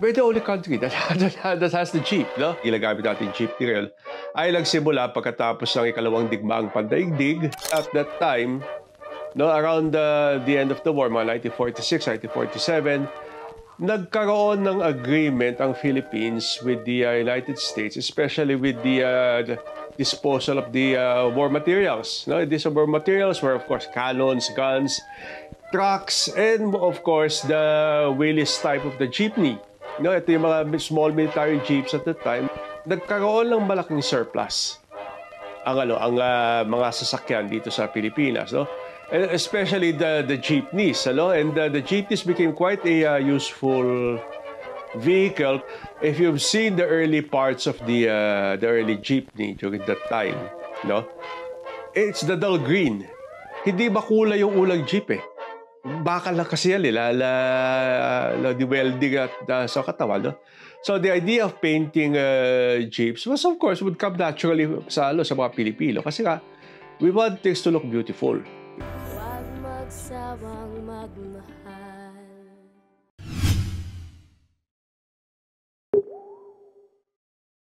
we're the only country that has the jeep, no? Ginagamit natin jeepney rail ay nagsimula pagkatapos ng ikalawang digmaang pandaigdig. At that time, no, around the end of the war, mga 1946, 1947, nagkaroon ng agreement ang Philippines with the United States, especially with the disposal of the war materials. No? These war materials were, of course, cannons, guns, trucks, and, of course, the Willys type of the jeepney. No? Ito yung mga small military jeeps at the time. Nagkaroon ng malaking surplus ang mga sasakyan dito sa Pilipinas, no? And especially the jeepneys, and the jeepneys became quite a useful vehicle. If you've seen the early parts of the early jeepney during that time, no, it's the dull green. Hindi makulay yung ulang jeep eh. Bakal lang kasi yan, di welding at sa katawan, no? So the idea of painting jeeps was, of course, would come naturally sa mga Pilipino kasi nga we want things to look beautiful. Huwag magsawang magmahal.